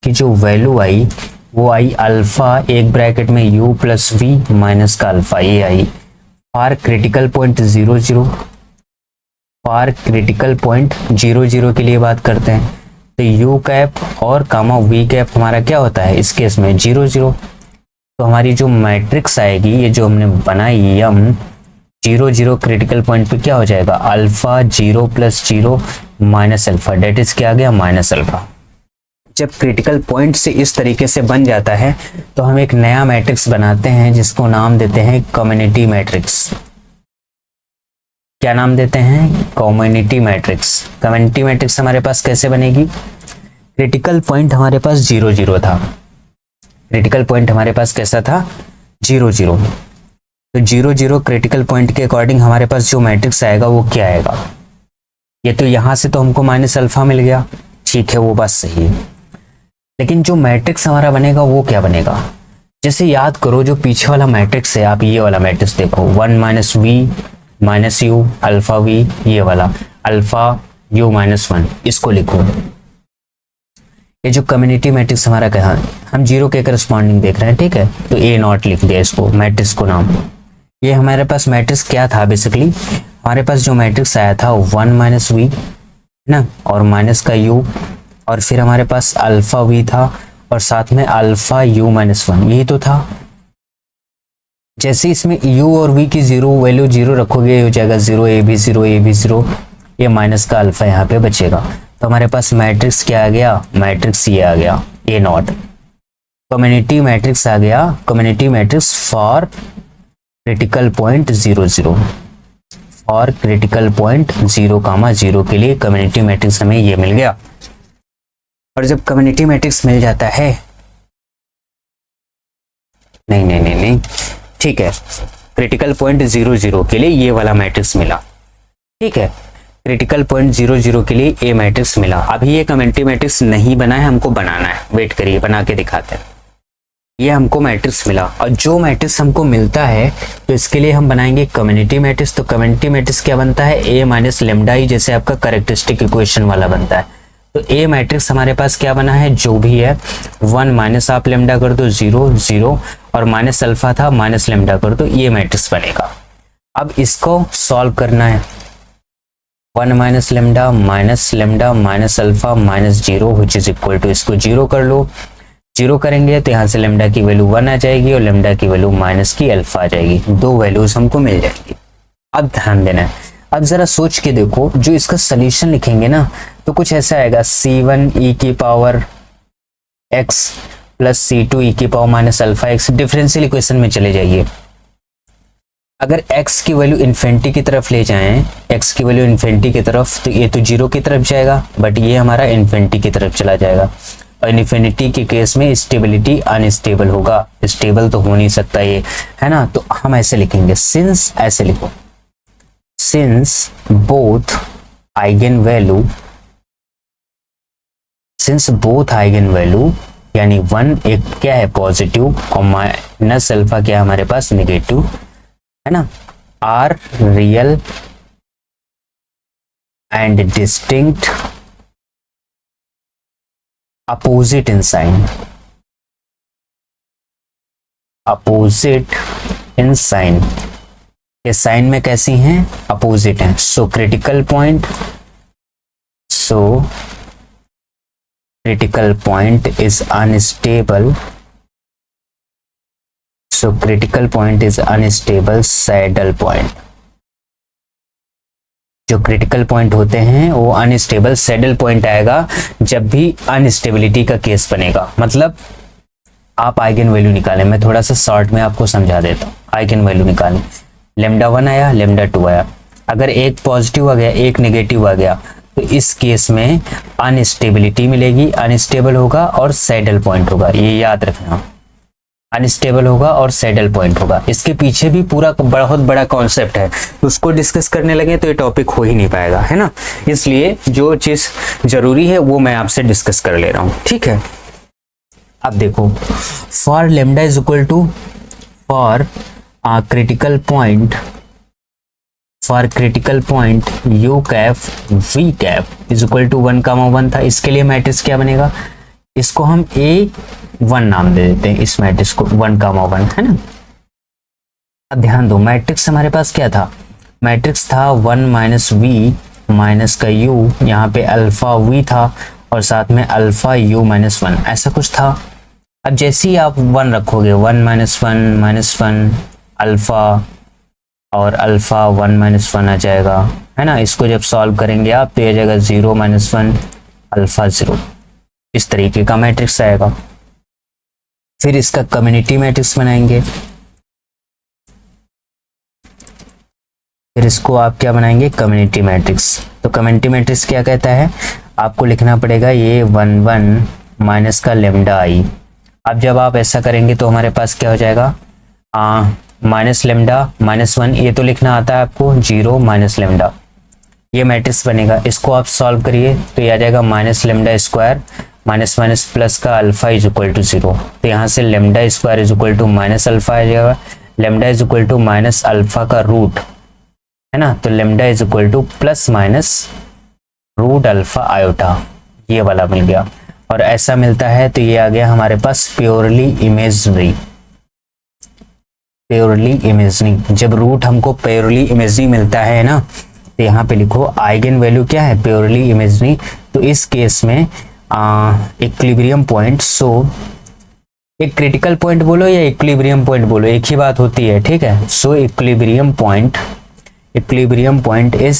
की जो वैल्यू आई वो आई अल्फा एक ब्रैकेट में u प्लस वी माइनस का अल्फा, ये आई for critical point 0 0, for critical point 0 0 के लिए बात करते हैं, तो u कैप और कामा v कैप हमारा क्या होता है इस केस में 0 0। तो हमारी जो मैट्रिक्स आएगी, ये जो हमने बनाई यम 0 0 क्रिटिकल पॉइंट पे क्या हो जाएगा, alpha 0 plus 0 minus alpha, det is क्या आ गया, माइनस अल्फा। जब क्रिटिकल पॉइंट से इस तरीके से बन जाता है तो हम एक नया मैट्रिक्स बनाते हैं जिसको नाम देते हैं कम्युनिटी मैट्रिक्स। क्या नाम देते हैं, कम्युनिटी मैट्रिक्स। कम्युनिटी मैट्रिक्स हमारे पास कैसे बनेगी, क्रिटिकल पॉइंट हमारे पास 0 0 था, क्रिटिकल पॉइंट हमारे पास कैसा था, 0 0। तो 0 0 क्रिटिकल पॉइंट के अकॉर्डिंग हमारे पास जो मैट्रिक्स आएगा वो क्या आएगा, ये तो यहाँ से तो हमको माइनस अल्फा मिल गया, ठीक है वो बात सही है, लेकिन जो मैट्रिक्स हमारा बनेगा वो क्या बनेगा। जैसे याद करो जो पीछे वाला मैट्रिक्स है, आप ये वाला मैट्रिक्स देखो, 1 minus V minus U alpha V, ये वाला अल्फा यू माइनस 1, इसको लिखो। ये जो कम्युनिटी मैट्रिक्स हमारा कहा, हम 0 के करस्पॉन्डिंग देख रहे हैं, ठीक है, तो ए नॉट लिख दिया इसको मैट्रिक्स को नाम। ये हमारे पास मैट्रिक्स क्या था, बेसिकली हमारे पास जो मैट्रिक्स आया था 1 माइनस वी ना, और माइनस का यू, और फिर हमारे पास अल्फा वी था और साथ में अल्फा यू माइनस 1, यही तो था। जैसे इसमें u और v की 0 वैल्यू 0 रखोगे, हो जाएगा 0 a भी 0 a भी 0, ये माइनस का अल्फा यहाँ पे बचेगा। तो हमारे पास मैट्रिक्स क्या आ गया, मैट्रिक्स ये आ गया ए नॉट, कम्युनिटी मैट्रिक्स आ गया, community matrix for critical point 0 0, और क्रिटिकल पॉइंट 0 0 के लिए कम्युनिटी मैट्रिक्स हमें ये मिल गया। और जब कम्युनिटी मैट्रिक्स मिल जाता है, नहीं ठीक है, क्रिटिकल पॉइंट 0 0 के लिए ये वाला मैट्रिक्स मिला, ठीक है, क्रिटिकल पॉइंट 0 0 के लिए ए मैट्रिक्स मिला। अभी ये कम्युनिटी मैट्रिक्स नहीं बना है, हमको बनाना है, वेट करिए बना के दिखाते हैं। ये हमको मैट्रिक्स मिला, और जो मैट्रिक्स हमको मिलता है तो इसके लिए हम बनाएंगे कम्युनिटी मैट्रिक्स। तो कम्युनिटी मैट्रिक्स क्या बनता है, ए माइनस लेमडा ही, जैसे आपका कैरेक्टरिस्टिक इक्वेशन वाला बनता है। तो ए मैट्रिक्स हमारे पास क्या बना है, जो भी है 1 माइनस आप लेमडा कर दो 0 0, और माइनस अल्फा था माइनस लेमडा कर दो, ये मैट्रिक्स बनेगा। अब इसको सॉल्व करना है, 1 minus lambda minus alpha minus 0 which is equal to, इसको 0 कर लो, 0 करेंगे तो यहाँ से लेमडा की वैल्यू 1 आ जाएगी और लेमडा की वैल्यू माइनस की अल्फा आ जाएगी, 2 वैल्यूज हमको मिल जाएगी। अब ध्यान देना है, अब जरा सोच के देखो, जो इसका सोल्यूशन लिखेंगे ना तो कुछ ऐसा आएगा, c1 e की power x plus c2 e की power minus alpha x। Differential equation में चले जाइए, अगर x की वैल्यू इन्फिनिटी की तरफ ले जाएं, x की वैल्यू इन्फिनिटी की तरफ, तो ये तो 0 की तरफ जाएगा, बट ये हमारा इन्फिनिटी की तरफ चला जाएगा। और इन्फिनिटी के केस में स्टेबिलिटी अनस्टेबल होगा, स्टेबल तो हो नहीं सकता ये, है ना। तो हम ऐसे लिखेंगे, सिंस, ऐसे लिखो, सिंस बोथ आइगन वैल्यू यानी 1 एक क्या है पॉजिटिव और माइनस अल्फा क्या है हमारे पास नेगेटिव, है ना, are real and distinct opposite in sign, ये साइन में कैसी हैं, अपोजिट हैं। So critical point is unstable, so critical point is unstable saddle point। जो क्रिटिकल पॉइंट होते हैं वो अनस्टेबल सैडल पॉइंट आएगा जब भी अनस्टेबिलिटी का केस बनेगा। मतलब आप आइगन वैल्यू निकालें, मैं थोड़ा सा शॉर्ट में आपको समझा देता हूँ। आइगन वैल्यू निकालें, लेमडा 1 आया, लेमडा 2 आया, अगर एक पॉजिटिव आ गया एक नेगेटिव आ गया तो इस केस में अनस्टेबिलिटी मिलेगी, अनस्टेबल होगा और सैडल पॉइंट होगा, ये याद रखना, अनस्टेबल होगा और सैडल पॉइंट होगा। इसके पीछे भी पूरा बहुत बड़ा कॉन्सेप्ट है, उसको डिस्कस करने लगे तो ये टॉपिक हो ही नहीं पाएगा, है ना। इसलिए जो चीज जरूरी है वो मैं आपसे डिस्कस कर ले रहा हूँ, ठीक है। अब देखो, for lambda is equal to for critical point u cap v cap is equal to 1,1 था। इसके लिए मैट्रिक्स क्या बनेगा, इसको हम A1 नाम दे देते हैं, इस मैट्रिक्स को 1,1, है ना। अब ध्यान दो, मैट्रिक्स हमारे पास क्या था, मैट्रिक्स था 1 माइनस वी माइनस का u, यहाँ पे अल्फा v था और साथ में अल्फा u माइनस 1, ऐसा कुछ था। अब जैसे ही आप 1 रखोगे, 1 माइनस 1 अल्फा और अल्फा 1 माइनस 1 आ जाएगा, है ना। इसको जब सॉल्व करेंगे आप तो आ जाएगा 0 माइनस 1 अल्फा 0, इस तरीके का मैट्रिक्स आएगा। फिर इसका कम्युनिटी मैट्रिक्स बनाएंगे, फिर इसको आप क्या बनाएंगे, कम्युनिटी मैट्रिक्स। तो कम्युनिटी मैट्रिक्स क्या कहता है, आपको लिखना पड़ेगा ये 1 1 माइनस का लेमडा आई अब जब आप ऐसा करेंगे तो हमारे पास क्या हो जाएगा, माइनस लेमडा -1, ये तो लिखना आता है आपको, 0 माइनस लेमडा, ये मैट्रिक्स बनेगा। इसको आप सॉल्व करिए तो ये आ जाएगा minus lambda square minus minus plus का अल्फा इज इक्वल टू 0। तो यहाँ से lambda square is equal to minus alpha आ जाएगा, lambda is equal to minus alpha का रूट है ना, तो lambda is equal to plus minus root alpha iota, ये वाला मिल गया। और ऐसा मिलता है तो ये आ गया हमारे पास प्योरली इमेजनरी। प्योरली इमेजनरी, जब रूट हमको प्योरली इमेजनरी मिलता है ना, तो यहाँ पे लिखो आइगन वैल्यू क्या है, प्योरली इमेजनरी। तो इस केस में इक्विलिब्रियम पॉइंट, सो एक क्रिटिकल पॉइंट बोलो या इक्विलिब्रियम पॉइंट बोलो, एक ही बात होती है, ठीक है। सो इक्विलिब्रियम पॉइंट इज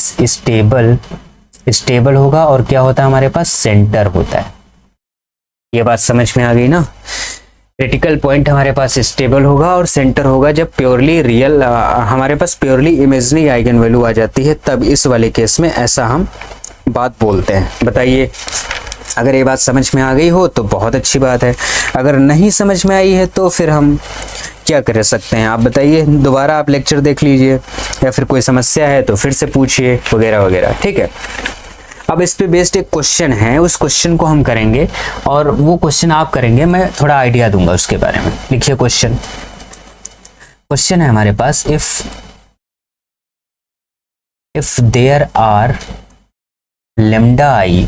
स्टेबल होगा, और क्या होता है हमारे पास, सेंटर होता है। ये बात समझ में आ गई ना। क्रिटिकल पॉइंट हमारे पास स्टेबल होगा और सेंटर होगा जब प्योरली रियल हमारे पास प्योरली इमेजिनरी आइगन वैल्यू आ जाती है, तब इस वाले केस में ऐसा हम बात बोलते हैं। बताइए, अगर ये बात समझ में आ गई हो तो बहुत अच्छी बात है, अगर नहीं समझ में आई है तो फिर हम क्या कर सकते हैं, आप बताइए। दोबारा आप लेक्चर देख लीजिए, या फिर कोई समस्या है तो फिर से पूछिए, वगैरह वगैरह, ठीक है। अब इस पे बेस्ड एक क्वेश्चन है, उस क्वेश्चन को हम करेंगे, और वो क्वेश्चन आप करेंगे, मैं थोड़ा आइडिया दूंगा उसके बारे में। लिखिए क्वेश्चन है हमारे पास, if there are lambda i,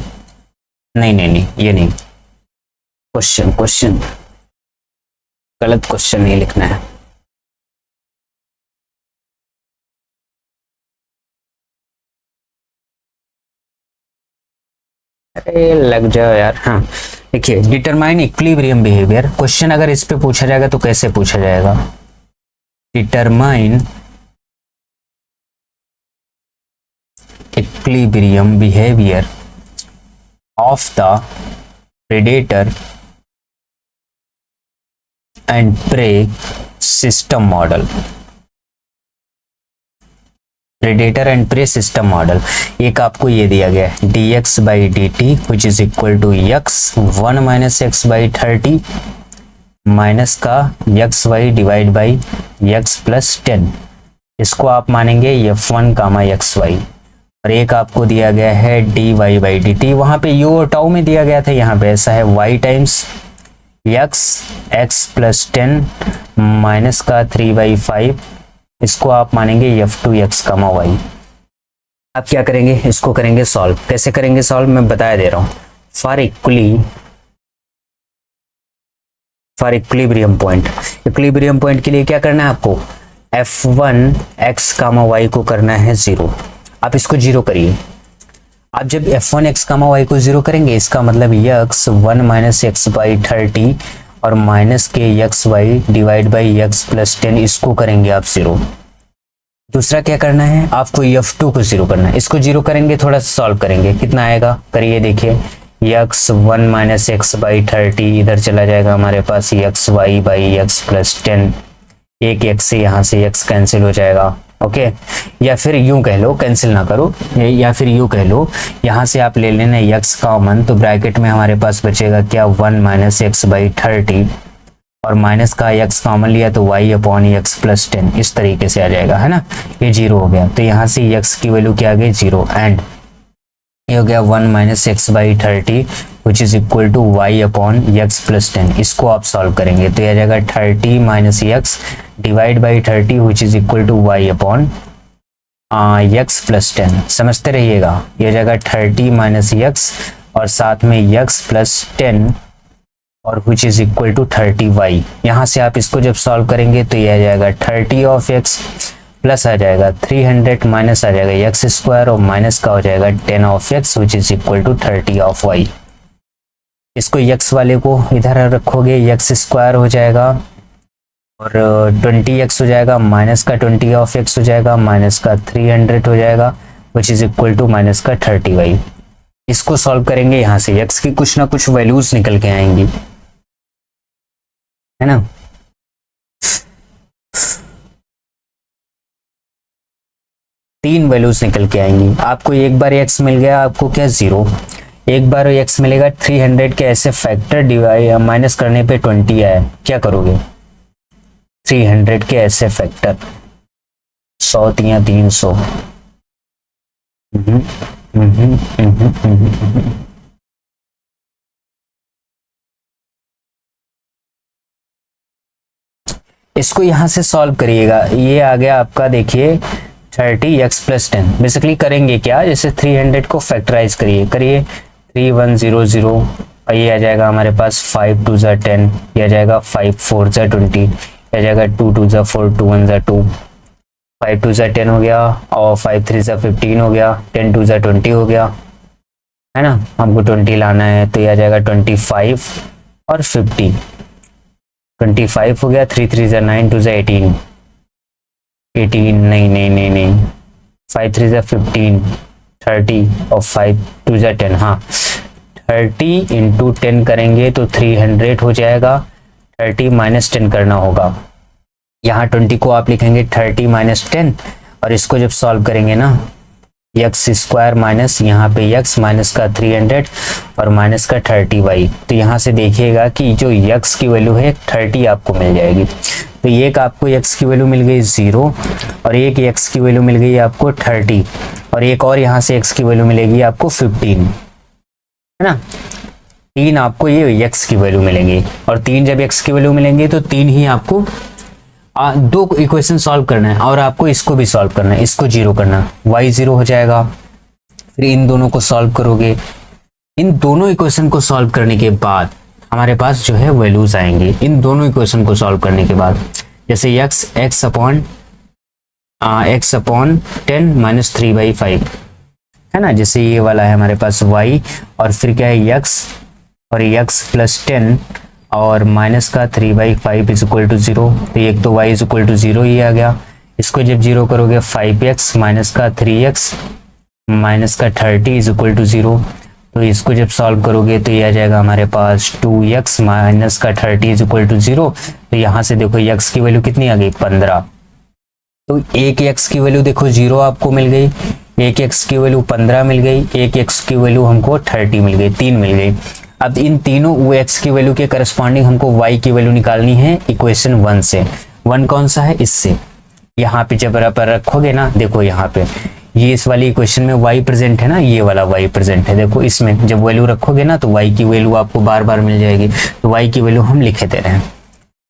नहीं ये नहीं, क्वेश्चन गलत क्वेश्चन नहीं लिखना है। अरे लग जाओ यार। हाँ देखिए, डिटरमाइन इक्विलिब्रियम बिहेवियर, क्वेश्चन अगर इस पे पूछा जाएगा तो कैसे पूछा जाएगा, determine equilibrium behaviour of the predator and prey system model. Predator and prey system model, एक आपको ये दिया गया है, dx by d t which is equal to x 1 minus x by 30 minus का x Y divide by x plus 10, इसको आप मानेंगे f1 कामा एक्स वाई। और एक आपको दिया गया है dy बाई डी टी, वहां पे u और टाउ में दिया गया था, यहाँ पे ऐसा है y times x plus 10 minus का 3/5, इसको आप मानेंगे f2 x कामा y। आप क्या करेंगे, इसको करेंगे सॉल्व। कैसे करेंगे सॉल्व, मैं बता दे रहा हूं। फॉर इक्विलिब्रियम पॉइंट के लिए क्या करना है आपको, f1 x कामा y को करना है 0। आप इसको 0 करिए। आप जब f1 x कामा y को 0 करेंगे, इसका मतलब x 1 माइनस एक्स बाई 30 और माइनस के X Y divide by x plus 10, इसको करेंगे आप 0। दूसरा क्या करना है, आपको f2 को 0 करना है। इसको 0 करेंगे, थोड़ा सॉल्व करेंगे, कितना आएगा, करिए देखिए, x 1 माइनस एक्स बाई 30 इधर चला जाएगा हमारे पास x y by x plus 10, एक x से यहाँ से x कैंसिल हो जाएगा, ओके। या फिर यूं कह लो, कैंसिल ना करो, या फिर यूं कह लो, यहाँ से आप ले लेना x कॉमन, तो ब्रैकेट में हमारे पास बचेगा क्या, 1 माइनस एक्स बाई 30 और माइनस का x कॉमन लिया तो y अपॉन एक्स प्लस 10, इस तरीके से आ जाएगा, है ना। ये 0 हो गया, तो यहाँ से x की वैल्यू क्या आ गई, 0, एंड ये हो गया 1 minus x by 30 which is equal to y upon X plus 10। इसको आप सॉल्व करेंगे तो यह आ जाएगा 30 minus X divide by 30 which is equal to y upon X plus 10। समझते रहिएगा, यह जाएगा 30 माइनस एक्स और साथ में एक्स प्लस 10 और विच इज इक्वल टू 30y। यहाँ से आप इसको जब सॉल्व करेंगे तो यह आ जाएगा 30 ऑफ एक्स प्लस आ जाएगा 300 माइनस आ जाएगा एक्स स्क्वायर और माइनस का हो जाएगा 10 of X which is equal to 30 of y। इसको x वाले को इधर रखोगे, एक्स स्क्वायर हो जाएगा और 20x हो जाएगा, माइनस का 20 ऑफ x हो जाएगा, माइनस का 300 हो जाएगा which is equal to minus का 30y। इसको सॉल्व करेंगे, यहाँ से x की कुछ ना कुछ वैल्यूज निकल के आएंगी, है ना। तीन वैल्यूज निकल के आएंगी। आपको एक बार x मिल गया, आपको क्या 0, एक बार x मिलेगा 300 के ऐसे फैक्टर डिवाइड माइनस करने पे 20 आया, क्या करोगे? 300 के ऐसे फैक्टर 100 या 300। इसको यहां से सॉल्व करिएगा, ये आ गया आपका, देखिए 30x + 10। बेसिकली करेंगे क्या, जैसे 300 को फैक्टराइज करिए 3100, और ये आ जाएगा हमारे पास 5 2 ज़ा 10, ये आ जाएगा 5 4 ज़ा 20, ये आ जाएगा 2 2 ज़ा 4 2 1 ज़ा 2, 5 2 ज़ा 10 हो गया, और 5 3 ज़ा 15 हो गया, 10 2 ज़ा 20 हो गया, है ना। हमको 20 लाना है, तो ये आ जाएगा 25 और 50, 25 हो गया, 3 3 ज़ा 9 2 ज़ा 18, 18 नहीं 5 3 ज़ा 15, 30 और 5 2 ज़ा 10। हाँ 30 इंटू 10 करेंगे तो 300 हो जाएगा, 30 माइनस 10 करना होगा। यहाँ 20 को आप लिखेंगे 30 माइनस 10, और इसको जब सॉल्व करेंगे ना, x स्क्वायर माइनस यहाँ पे x माइनस का 300 और माइनस का 30y, तो यहाँ से देखिएगा कि जो x की वैल्यू है 30 आपको मिल जाएगी। तो एक आपको x की वैल्यू मिल गई 0, और एक x की वैल्यू मिल गई आपको 30, और एक और यहाँ से x की वैल्यू मिलेगी आपको 15, है ना। 3 आपको ये x की वैल्यू मिलेंगी, और 3 जब x की वैल्यू मिलेंगे तो 3 ही आपको 2 इक्वेशन सॉल्व करना है, और आपको इसको भी सॉल्व करना है, इसको 0 करना है, y 0 हो जाएगा। फिर इन दोनों को सॉल्व करोगे, इन दोनों इक्वेशन को सॉल्व करने के बाद हमारे पास जो है वैल्यूज आएंगे। इन दोनों इक्वेशन को सॉल्व करने के बाद, जैसे x अपॉन 10 माइनस 3/5, है ना। जैसे ये वाला है हमारे पास y, और फिर क्या है x, और x + 10 और माइनस का 3/5 इज इक्वल टू 0। तो एक तो y इज इक्वल टू 0 ही आ गया। इसको जब 0 करोगे 5x माइनस का 3x माइनस का 30 इज इक्वल टू 0। तो इसको जब सॉल्व करोगे तो ये आ जाएगा हमारे पास 2x माइनस का 30 इज इक्वल टू 0। तो यहाँ से देखो x की वैल्यू कितनी आ गई 15। तो एक x की वैल्यू देखो 0 आपको मिल गई, एक x की वैल्यू 15 मिल गई, एक x की वैल्यू हमको 30 मिल गई, 3 मिल गई। अब इन तीनों x की वैल्यू के करस्पॉन्डिंग हमको y की वैल्यू निकालनी है इक्वेशन 1 से। 1 कौन सा है, इससे। यहाँ पे जब बराबर रखोगे ना, देखो यहाँ पे ये इस वाली इक्वेशन में y प्रेजेंट है ना, ये वाला y प्रेजेंट है। देखो इसमें जब वैल्यू रखोगे ना तो y की वैल्यू आपको बार बार मिल जाएगी। तो y की वैल्यू हम लिखे दे रहे हैं।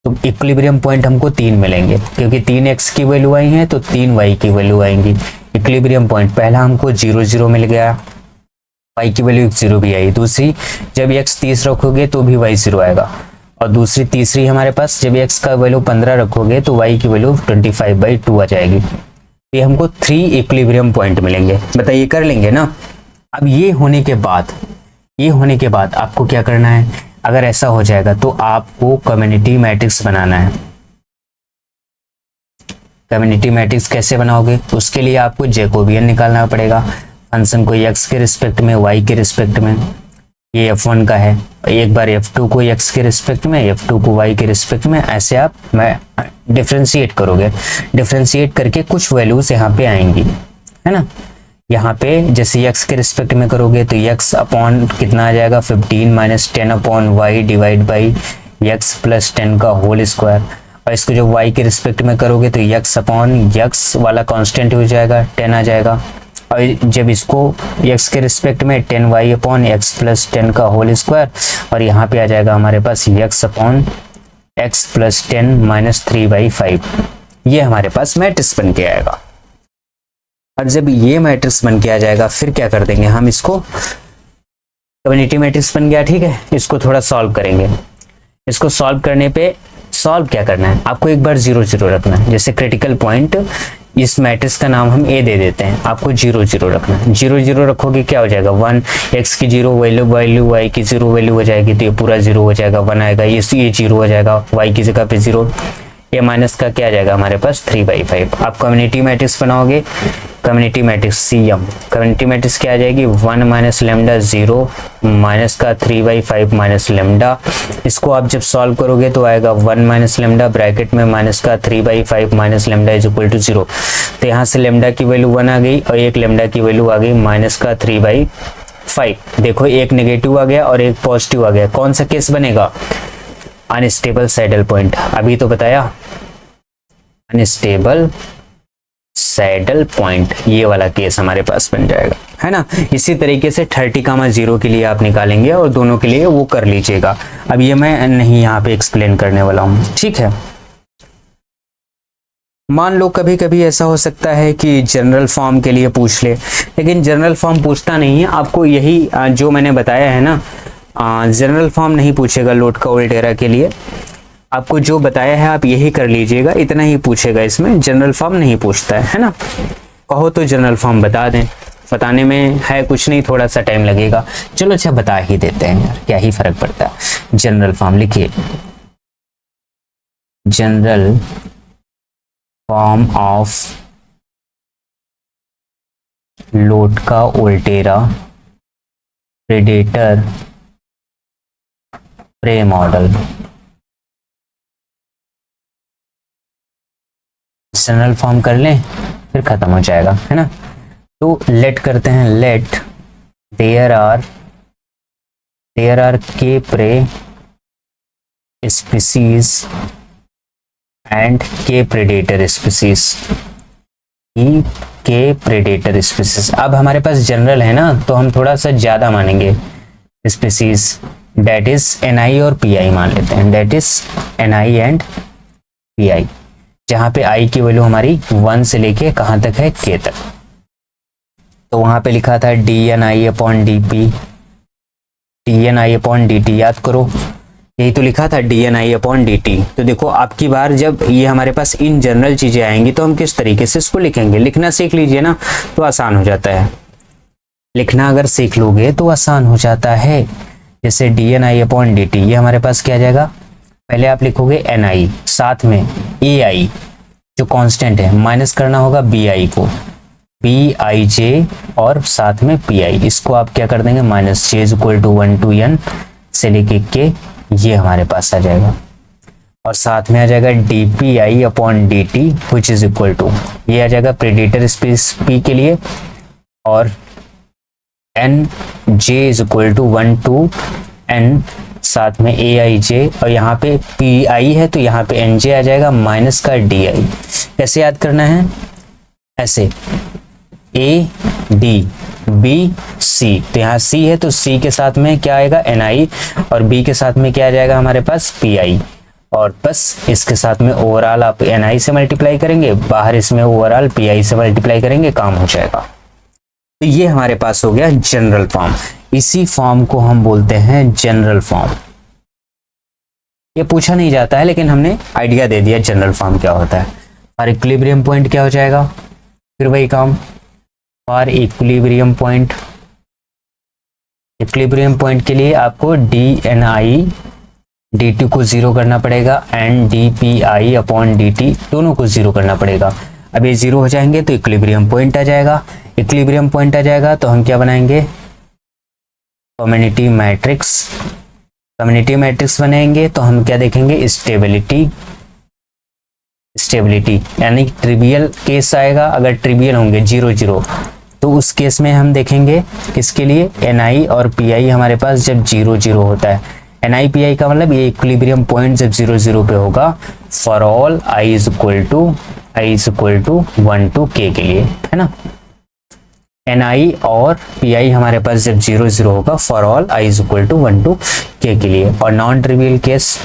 तो इक्विलिब्रियम पॉइंट हमको 3 मिलेंगे, क्योंकि 3x की वैल्यू आई है तो 3y की वैल्यू आएंगी। इक्विलिब्रियम पॉइंट पहला हमको 0 0 मिल गया, y की वैल्यू 0 भी आई। दूसरी जब x 30 रखोगे तो भी y 0 आएगा, और दूसरी तीसरी हमारे पास जब x का वैल्यू 15 रखोगे तो y की वैल्यू 25/2 आ जाएगी। ये हमको 3 इक्विलिब्रियम पॉइंट मिलेंगे। बताइए कर लेंगे ना। अब ये होने के बाद आपको क्या करना है, अगर ऐसा हो जाएगा तो आपको कम्युनिटी मैट्रिक्स बनाना है। कम्युनिटी मैट्रिक्स कैसे बनाओगे, उसके लिए आपको जैकोबियन निकालना पड़ेगा। फंक्शन को x के रिस्पेक्ट में, y के रिस्पेक्ट में, ये f1 का है, एक बार f2 को x के रिस्पेक्ट में, f2 को y के रिस्पेक्ट में, ऐसे आप डिफरेंशिएट करोगे। डिफरेंशिएट करके कुछ वैल्यूज यहाँ पे आएंगी, है ना। यहाँ पे जैसे x के रिस्पेक्ट में करोगे तो x अपॉन कितना आ जाएगा 15 minus 10 upon y divide by x plus 10 का होल स्क्वायर। और इसको जो y के रिस्पेक्ट में करोगे तो x अपॉन x वाला कांस्टेंट हो जाएगा 10 आ जाएगा। और जब इसको x के रिस्पेक्ट में 10y अपॉन x प्लस 10 का होल स्क्वायर, और यहाँ पे आ जाएगा हमारे पास x upon x plus 10 minus 3/5। ये हमारे पास मैट्रिक्स बन के आएगा। और जब ये मैट्रिक्स बन के आ जाएगा फिर क्या कर देंगे हम, इसको कम्युनिटी मैट्रिक्स बन गया, ठीक है। इसको थोड़ा सॉल्व करेंगे। इसको सॉल्व करने पे सॉल्व क्या करना है, आपको एक बार 0 0 रखना है। जैसे क्रिटिकल पॉइंट, इस मैट्रिक्स का नाम हम A दे देते हैं, आपको 0 0 रखना है। 0 0 रखोगे क्या हो जाएगा 1, x की 0 वैल्यू y की 0 वैल्यू हो जाएगी, तो ये पूरा 0 हो जाएगा, 1 आएगा, ये 0 हो जाएगा, y की जगह पे 0, ये माइनस का क्या आ जाएगा हमारे पास 3/5। आप कम्युनिटी मैट्रिक्स बनाओगे, community matrix CM, community matrix क्या आ जाएगी 1 माइनस लैम्डा 0 माइनस का 3/5 माइनस लैम्डा। इसको आप जब सॉल्व करोगे तो आएगा 1 माइनस लैम्डा ब्रैकेट में माइनस का 3/5 minus lambda is equal to 0। तो यहाँ से लैम्डा की वैल्यू 1 आ गई, और एक लैम्डा की वैल्यू आ गई माइनस का 5। देखो एक नेगेटिव आ गया और एक पॉजिटिव आ गया, कौन सा केस बनेगा? Unstable saddle point. अभी तो बताया अनस्टेबल सैडल पॉइंट, ये वाला केस हमारे पास बन जाएगा, है ना। इसी तरीके से 30,0 के लिए आप निकालेंगे और दोनों के लिए वो कर लीजिएगा। अब ये मैं नहीं यहाँ पे एक्सप्लेन करने वाला हूँ, ठीक है। मान लो कभी कभी ऐसा हो सकता है कि जनरल फॉर्म के लिए पूछ ले, लेकिन जनरल फॉर्म पूछता नहीं है आपको, यही जो मैंने बताया है ना, जनरल फॉर्म नहीं पूछेगा लोड का उल्टेरा के लिए। आपको जो बताया है आप यही कर लीजिएगा, इतना ही पूछेगा, इसमें जनरल फॉर्म नहीं पूछता है ना। कहो तो जनरल फॉर्म बता दें, बताने में है कुछ नहीं, थोड़ा सा टाइम लगेगा। चलो अच्छा बता ही देते हैं यार, क्या ही फर्क पड़ता है। जनरल फॉर्म लिखिए, general form of Lotka Volterra predator prey model. General form कर लें फिर खत्म हो जाएगा, है ना। तो लेट करते हैं, लेट देयर आर के प्रे स्पीसीज एंड के प्रेडेटर स्पीसीज, के प्रेडेटर स्पीसीज। अब हमारे पास जनरल है ना, तो हम थोड़ा सा ज्यादा मानेंगे स्पीसीज, डेट इज NI और PI मान लेते हैं, that is NI and PI, जहां पे I की वैल्यू हमारी 1 से लेके कहां तक है, K तक। तो वहां पे लिखा था DNI/DP, DNI/DT, याद करो यही तो लिखा था DNI/DT। तो देखो आपकी बार जब ये हमारे पास इन जनरल चीजें आएंगी तो हम किस तरीके से इसको लिखेंगे, लिखना सीख लीजिए ना तो आसान हो जाता है। लिखना अगर सीख लोगे तो आसान हो जाता है। जैसे DNI/DT, ये हमारे पास क्या आ जाएगा, पहले आप लिखोगे NI, साथ में AI जो कांस्टेंट है, माइनस करना होगा BI को, BIJ, और साथ में PI, इसको आप क्या कर देंगे, माइनस J = 1 to N से लेके K, ये हमारे पास आ जाएगा। और साथ में आ जाएगा DPI/DT which is equal to, ये आ जाएगा प्रेडेटर स्पेस P के लिए, और NJ = 1 to N, साथ में AIJ, और यहाँ पे PI है तो यहाँ पे NJ आ जाएगा माइनस का DI। कैसे याद करना है, ऐसे AD BC, तो यहाँ C है तो C के साथ में क्या आएगा, NI, और B के साथ में क्या आ जाएगा हमारे पास, PI, और बस इसके साथ में ओवरऑल आप NI से मल्टीप्लाई करेंगे, बाहर इसमें ओवरऑल PI से मल्टीप्लाई करेंगे, काम हो जाएगा। तो ये हमारे पास हो गया जनरल फॉर्म। इसी फॉर्म को हम बोलते हैं जनरल फॉर्म। ये पूछा नहीं जाता है लेकिन हमने आइडिया दे दिया जनरल फॉर्म क्या होता है। और इक्विलिब्रियम पॉइंट क्या हो जाएगा, फिर वही काम, for equilibrium point, equilibrium point के लिए आपको DNI/DT को 0 करना पड़ेगा एंड DPI/DT दोनों को 0 करना पड़ेगा। अब ये 0 हो जाएंगे तो इक्विलिब्रियम पॉइंट आ जाएगा। इक्विलिब्रियम पॉइंट आ जाएगा तो हम क्या बनाएंगे, कम्युनिटी मैट्रिक्स। कम्युनिटी मैट्रिक्स बनाएंगे तो हम क्या देखेंगे, स्टेबिलिटी, स्टेबिलिटी यानी ट्रिवियल केस आएगा। अगर ट्रिवियल होंगे 0 0 तो उस केस में हम देखेंगे किसके लिए, NI और PI हमारे पास जब 0 0 होता है। NI PI का मतलब ये इक्विलिब्रियम पॉइंट जब 0 0 पे होगा, for all I is equal to 1 to K के लिए, है ना। NI और PI हमारे पास जब 0 0 होगा, for all I is equal to 1 to K के लिए। और non trivial case,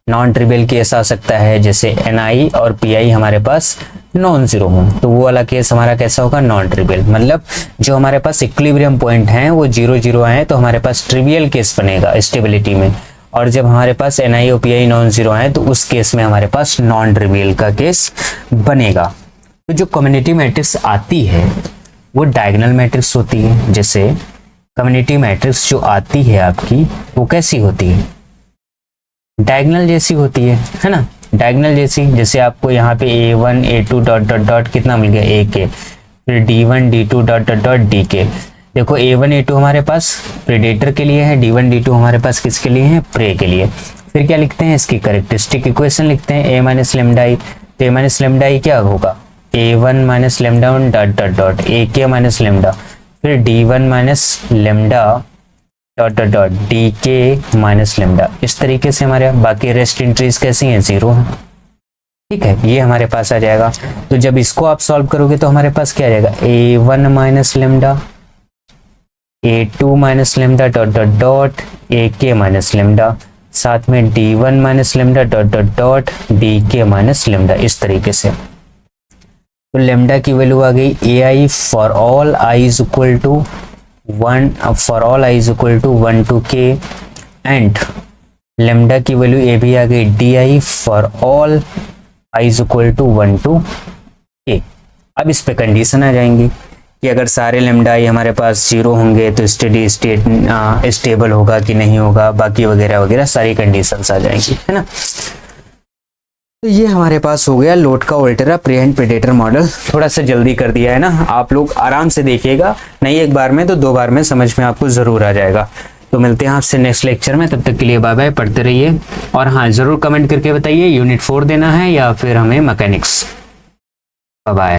non trivial case आ सकता है जैसे NI और PI हमारे पास नॉन जीरो हो, तो वो वाला केस हमारा कैसा होगा, नॉन ट्रिवियल। मतलब जो हमारे पास इक्विलिब्रियम पॉइंट हैं वो 0 0 आए तो हमारे पास ट्रिवियल केस बनेगा स्टेबिलिटी में, और जब हमारे पास NI और PI नॉन जीरो आए तो उस केस में हमारे पास नॉन ट्रिवियल का केस बनेगा। तो जो कम्युनिटी मैट्रिक्स आती है वो डायगोनल मैट्रिक्स होती है। जैसे कम्युनिटी मैट्रिक्स जो आती है आपकी वो कैसी होती है, डायगोनल जैसी होती है ना, डायगोनल जैसी। जैसे आपको यहाँ पे A1 A2 dot dot dot कितना मिल गया, AK, फिर D1 D2 dot dot dot DK। देखो A1 A2 हमारे पास प्रेडेटर के लिए है, D1 D2 हमारे पास किसके लिए है, प्रे के लिए। फिर क्या लिखते हैं, इसकी कैरेक्टरिस्टिक इक्वेशन लिखते हैं, A माइनस लेमडा आई। तो A माइनस लेमडा आई क्या होगा, A1 minus lambda dot dot dot AK minus lambda. फिर d1 minus lambda dot dot dot dk minus lambda. इस तरीके से हमारे बाकी रेस्ट एंट्रीज कैसी हैं, 0 हैं। ठीक है, ये हमारे पास आ जाएगा। तो जब इसको आप सॉल्व करोगे तो हमारे पास क्या आ जाएगा, a1 minus lambda, a2 minus lambda dot dot dot ak minus lambda, साथ में d1 minus lambda dot dot dot dk minus lambda. इस तरीके से तो लेमडा की वैल्यू आ गई ai for all i is equal to 1 for all i is equal to 1 to k, and lambda की वैल्यू ये भी आ गई di for all i is equal to 1 to k। अब इस पे कंडीशन आ जाएंगी कि अगर सारे लेमडा i हमारे पास 0 होंगे तो स्टेडी स्टेट स्टेबल होगा कि नहीं होगा, बाकी वगैरह वगैरह सारी कंडीशंस आ जाएंगी, है ना। तो ये हमारे पास हो गया Lotka Volterra prey and predator model. थोड़ा सा जल्दी कर दिया है ना, आप लोग आराम से देखिएगा, नहीं एक बार में तो 2 बार में समझ में आपको ज़रूर आ जाएगा। तो मिलते हैं आपसे नेक्स्ट लेक्चर में, तब तक के लिए बाय बाय, पढ़ते रहिए। और हाँ, ज़रूर कमेंट करके बताइए यूनिट 4 देना है या फिर हमें मैकेनिक्स। Bye bye.